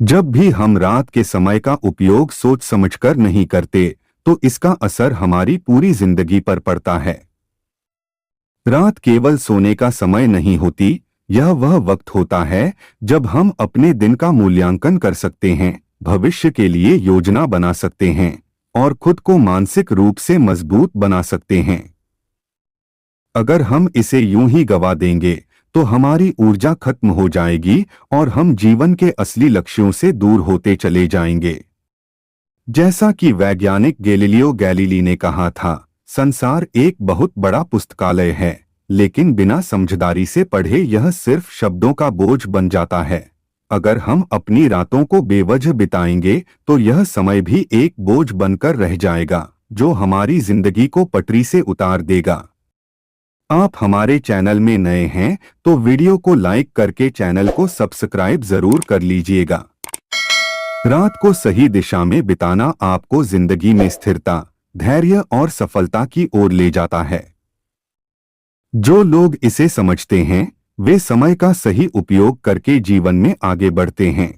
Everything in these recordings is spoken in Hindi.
जब भी हम रात के समय का उपयोग सोच समझकर नहीं करते, तो इसका असर हमारी पूरी जिंदगी पर पड़ता है। रात केवल सोने का समय नहीं होती, यह वह वक्त होता है जब हम अपने दिन का मूल्यांकन कर सकते हैं, भविष्य के लिए योजना बना सकते हैं और खुद को मानसिक रूप से मजबूत बना सकते हैं। अगर हम इसे यूं ही गवा देंगे, तो हमारी ऊर्जा खत्म हो जाएगी और हम जीवन के असली लक्ष्यों से दूर होते चले जाएंगे। जैसा कि वैज्ञानिक गैलीलियो गैलीली ने कहा था, संसार एक बहुत बड़ा पुस्तकालय है, लेकिन बिना समझदारी से पढ़े यह सिर्फ शब्दों का बोझ बन जाता है। अगर हम अपनी रातों को बेवजह बिताएंगे, तो यह समय भी एक बोझ बनकर रह जाएगा, जो हमारी जिंदगी को पटरी से उतार देगा। आप हमारे चैनल में नए हैं तो वीडियो को लाइक करके चैनल को सब्सक्राइब जरूर कर लीजिएगा। रात को सही दिशा में बिताना आपको जिंदगी में स्थिरता, धैर्य और सफलता की ओर ले जाता है। जो लोग इसे समझते हैं, वे समय का सही उपयोग करके जीवन में आगे बढ़ते हैं।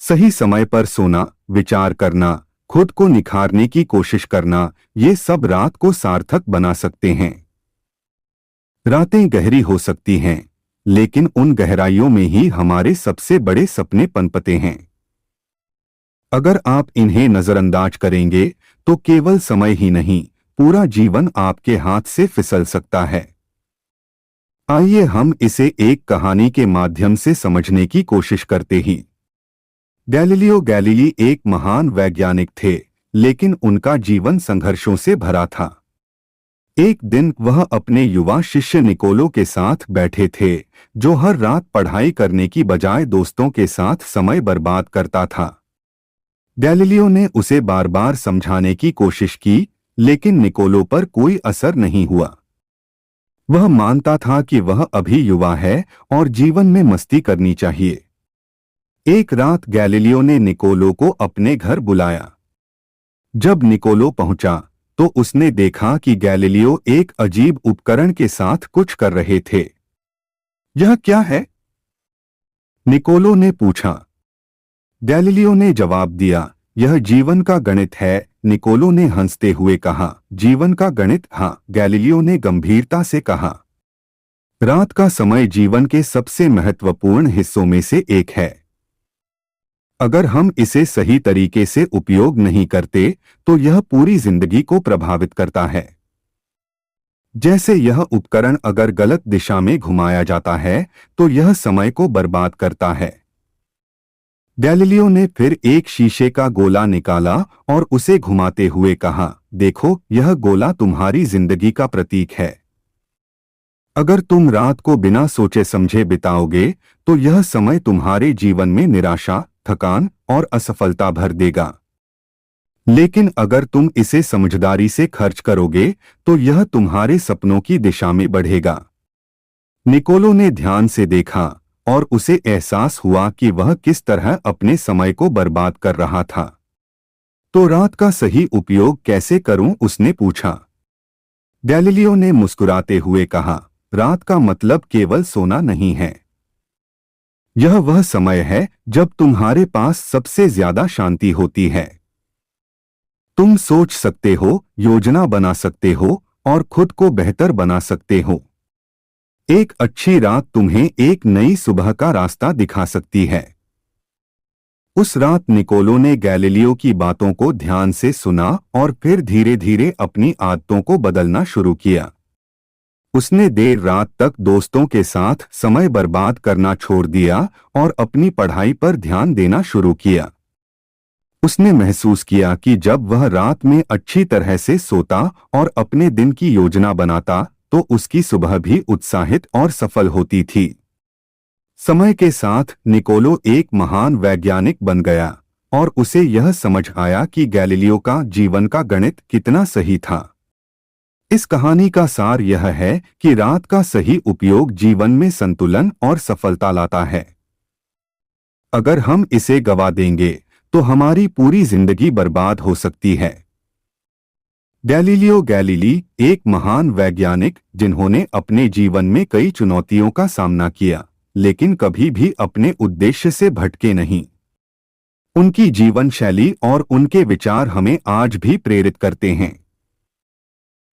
सही समय पर सोना, विचार करना, खुद को निखारने की कोशिश करना, ये सब रात को सार्थक बना सकते हैं। रातें गहरी हो सकती हैं, लेकिन उन गहराइयों में ही हमारे सबसे बड़े सपने पनपते हैं। अगर आप इन्हें नजरअंदाज करेंगे, तो केवल समय ही नहीं, पूरा जीवन आपके हाथ से फिसल सकता है। आइए हम इसे एक कहानी के माध्यम से समझने की कोशिश करते हैं। गैलीलियो गैलीली एक महान वैज्ञानिक थे, लेकिन उनका जीवन संघर्षों से भरा था। एक दिन वह अपने युवा शिष्य निकोलो के साथ बैठे थे, जो हर रात पढ़ाई करने की बजाय दोस्तों के साथ समय बर्बाद करता था। गैलीलियो ने उसे बार बार समझाने की कोशिश की, लेकिन निकोलो पर कोई असर नहीं हुआ। वह मानता था कि वह अभी युवा है और जीवन में मस्ती करनी चाहिए। एक रात गैलीलियो ने निकोलो को अपने घर बुलाया। जब निकोलो पहुंचा, तो उसने देखा कि गैलीलियो एक अजीब उपकरण के साथ कुछ कर रहे थे। यह क्या है? निकोलो ने पूछा। गैलीलियो ने जवाब दिया, यह जीवन का गणित है। निकोलो ने हंसते हुए कहा, जीवन का गणित? हाँ, गैलीलियो ने गंभीरता से कहा। रात का समय जीवन के सबसे महत्वपूर्ण हिस्सों में से एक है। अगर हम इसे सही तरीके से उपयोग नहीं करते, तो यह पूरी जिंदगी को प्रभावित करता है। जैसे यह उपकरण अगर गलत दिशा में घुमाया जाता है, तो यह समय को बर्बाद करता है। गैलीलियो ने फिर एक शीशे का गोला निकाला और उसे घुमाते हुए कहा, देखो, यह गोला तुम्हारी जिंदगी का प्रतीक है। अगर तुम रात को बिना सोचे समझे बिताओगे, तो यह समय तुम्हारे जीवन में निराशा, थकान और असफलता भर देगा। लेकिन अगर तुम इसे समझदारी से खर्च करोगे, तो यह तुम्हारे सपनों की दिशा में बढ़ेगा। निकोलो ने ध्यान से देखा और उसे एहसास हुआ कि वह किस तरह अपने समय को बर्बाद कर रहा था। तो रात का सही उपयोग कैसे करूं, उसने पूछा। गैलीलियो ने मुस्कुराते हुए कहा, रात का मतलब केवल सोना नहीं है। यह वह समय है जब तुम्हारे पास सबसे ज्यादा शांति होती है। तुम सोच सकते हो, योजना बना सकते हो और खुद को बेहतर बना सकते हो। एक अच्छी रात तुम्हें एक नई सुबह का रास्ता दिखा सकती है। उस रात निकोलो ने गैलीलियो की बातों को ध्यान से सुना और फिर धीरे धीरे अपनी आदतों को बदलना शुरू किया। उसने देर रात तक दोस्तों के साथ समय बर्बाद करना छोड़ दिया और अपनी पढ़ाई पर ध्यान देना शुरू किया। उसने महसूस किया कि जब वह रात में अच्छी तरह से सोता और अपने दिन की योजना बनाता, तो उसकी सुबह भी उत्साहित और सफल होती थी। समय के साथ निकोलो एक महान वैज्ञानिक बन गया और उसे यह समझ आया कि गैलीलियो का जीवन का गणित कितना सही था। इस कहानी का सार यह है कि रात का सही उपयोग जीवन में संतुलन और सफलता लाता है। अगर हम इसे गवा देंगे, तो हमारी पूरी जिंदगी बर्बाद हो सकती है। गैलीलियो गैलीली एक महान वैज्ञानिक, जिन्होंने अपने जीवन में कई चुनौतियों का सामना किया, लेकिन कभी भी अपने उद्देश्य से भटके नहीं। उनकी जीवन शैली और उनके विचार हमें आज भी प्रेरित करते हैं।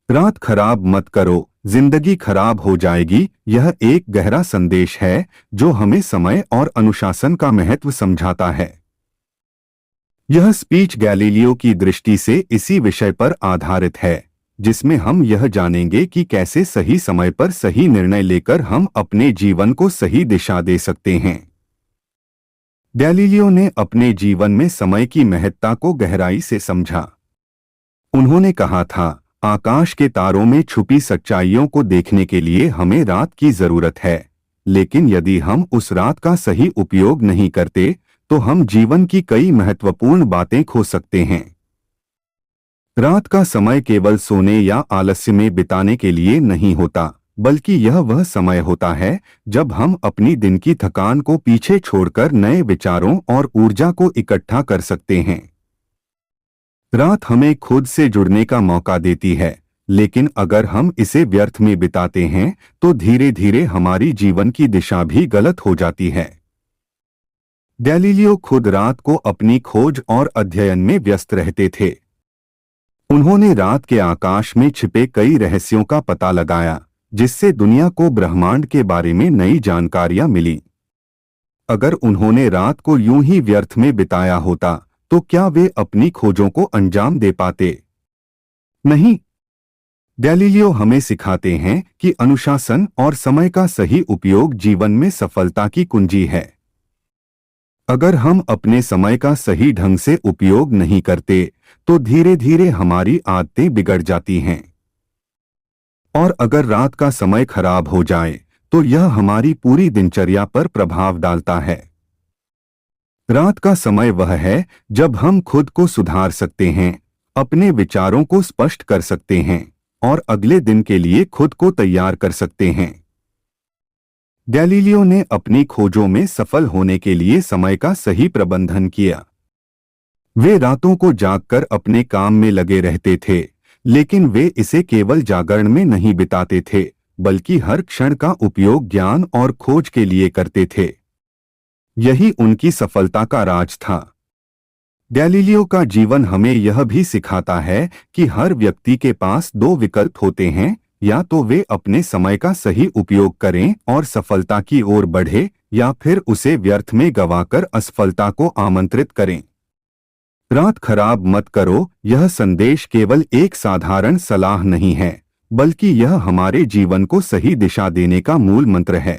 रात खराब मत करो, जिंदगी खराब हो जाएगी। यह एक गहरा संदेश है जो हमें समय और अनुशासन का महत्व समझाता है। यह स्पीच गैलीलियो की दृष्टि से इसी विषय पर आधारित है, जिसमें हम यह जानेंगे कि कैसे सही समय पर सही निर्णय लेकर हम अपने जीवन को सही दिशा दे सकते हैं। गैलीलियो ने अपने जीवन में समय की महत्ता को गहराई से समझा। उन्होंने कहा था, आकाश के तारों में छुपी सच्चाइयों को देखने के लिए हमें रात की जरूरत है, लेकिन यदि हम उस रात का सही उपयोग नहीं करते तो हम जीवन की कई महत्वपूर्ण बातें खो सकते हैं। रात का समय केवल सोने या आलस्य में बिताने के लिए नहीं होता, बल्कि यह वह समय होता है जब हम अपनी दिन की थकान को पीछे छोड़कर नए विचारों और ऊर्जा को इकट्ठा कर सकते हैं। रात हमें खुद से जुड़ने का मौका देती है, लेकिन अगर हम इसे व्यर्थ में बिताते हैं तो धीरे धीरे हमारी जीवन की दिशा भी गलत हो जाती है। गैलीलियो खुद रात को अपनी खोज और अध्ययन में व्यस्त रहते थे। उन्होंने रात के आकाश में छिपे कई रहस्यों का पता लगाया, जिससे दुनिया को ब्रह्मांड के बारे में नई जानकारियां मिली। अगर उन्होंने रात को यूं ही व्यर्थ में बिताया होता तो क्या वे अपनी खोजों को अंजाम दे पाते? नहीं। गैलीलियो हमें सिखाते हैं कि अनुशासन और समय का सही उपयोग जीवन में सफलता की कुंजी है। अगर हम अपने समय का सही ढंग से उपयोग नहीं करते तो धीरे धीरे हमारी आदतें बिगड़ जाती हैं। और अगर रात का समय खराब हो जाए तो यह हमारी पूरी दिनचर्या पर प्रभाव डालता है। रात का समय वह है जब हम खुद को सुधार सकते हैं, अपने विचारों को स्पष्ट कर सकते हैं और अगले दिन के लिए खुद को तैयार कर सकते हैं। गैलीलियो ने अपनी खोजों में सफल होने के लिए समय का सही प्रबंधन किया। वे रातों को जागकर अपने काम में लगे रहते थे, लेकिन वे इसे केवल जागरण में नहीं बिताते थे, बल्कि हर क्षण का उपयोग ज्ञान और खोज के लिए करते थे। यही उनकी सफलता का राज था। गैलीलियो का जीवन हमें यह भी सिखाता है कि हर व्यक्ति के पास दो विकल्प होते हैं, या तो वे अपने समय का सही उपयोग करें और सफलता की ओर बढ़े, या फिर उसे व्यर्थ में गंवाकर असफलता को आमंत्रित करें। रात खराब मत करो, यह संदेश केवल एक साधारण सलाह नहीं है, बल्कि यह हमारे जीवन को सही दिशा देने का मूल मंत्र है।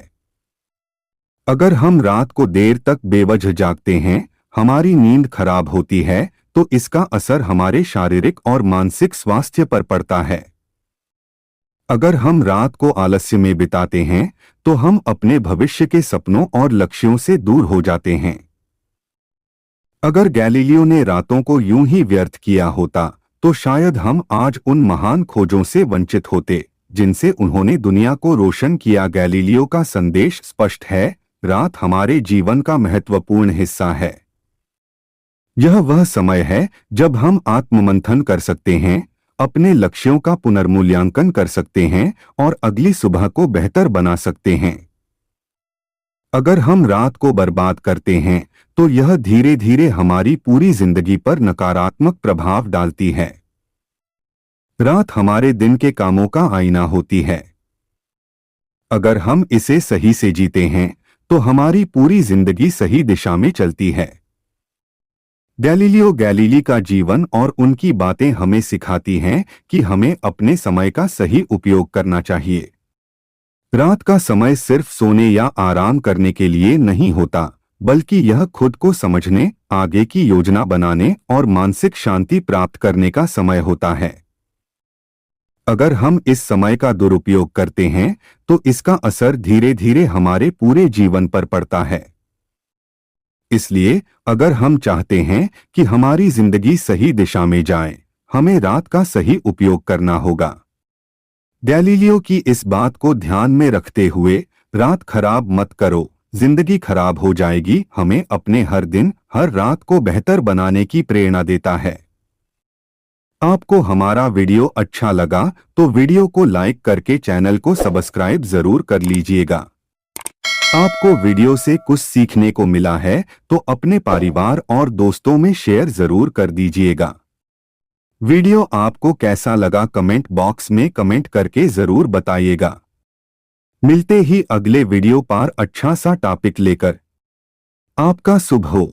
अगर हम रात को देर तक बेवजह जागते हैं, हमारी नींद खराब होती है, तो इसका असर हमारे शारीरिक और मानसिक स्वास्थ्य पर पड़ता है। अगर हम रात को आलस्य में बिताते हैं तो हम अपने भविष्य के सपनों और लक्ष्यों से दूर हो जाते हैं। अगर गैलीलियो ने रातों को यूं ही व्यर्थ किया होता तो शायद हम आज उन महान खोजों से वंचित होते जिनसे उन्होंने दुनिया को रोशन किया। गैलीलियो का संदेश स्पष्ट है, रात हमारे जीवन का महत्वपूर्ण हिस्सा है। यह वह समय है जब हम आत्ममंथन कर सकते हैं, अपने लक्ष्यों का पुनर्मूल्यांकन कर सकते हैं और अगली सुबह को बेहतर बना सकते हैं। अगर हम रात को बर्बाद करते हैं तो यह धीरे धीरे हमारी पूरी जिंदगी पर नकारात्मक प्रभाव डालती है। रात हमारे दिन के कामों का आईना होती है। अगर हम इसे सही से जीते हैं तो हमारी पूरी जिंदगी सही दिशा में चलती है। गैलीलियो गैलीली का जीवन और उनकी बातें हमें सिखाती हैं कि हमें अपने समय का सही उपयोग करना चाहिए। रात का समय सिर्फ सोने या आराम करने के लिए नहीं होता, बल्कि यह खुद को समझने, आगे की योजना बनाने और मानसिक शांति प्राप्त करने का समय होता है। अगर हम इस समय का दुरुपयोग करते हैं तो इसका असर धीरे धीरे हमारे पूरे जीवन पर पड़ता है। इसलिए अगर हम चाहते हैं कि हमारी जिंदगी सही दिशा में जाए, हमें रात का सही उपयोग करना होगा। गैलीलियो की इस बात को ध्यान में रखते हुए रात खराब मत करो, जिंदगी खराब हो जाएगी, हमें अपने हर दिन, हर रात को बेहतर बनाने की प्रेरणा देता है। आपको हमारा वीडियो अच्छा लगा तो वीडियो को लाइक करके चैनल को सब्सक्राइब जरूर कर लीजिएगा। आपको वीडियो से कुछ सीखने को मिला है तो अपने परिवार और दोस्तों में शेयर जरूर कर दीजिएगा। वीडियो आपको कैसा लगा कमेंट बॉक्स में कमेंट करके जरूर बताइएगा। मिलते ही अगले वीडियो पर अच्छा सा टॉपिक लेकर। आपका शुभ हो।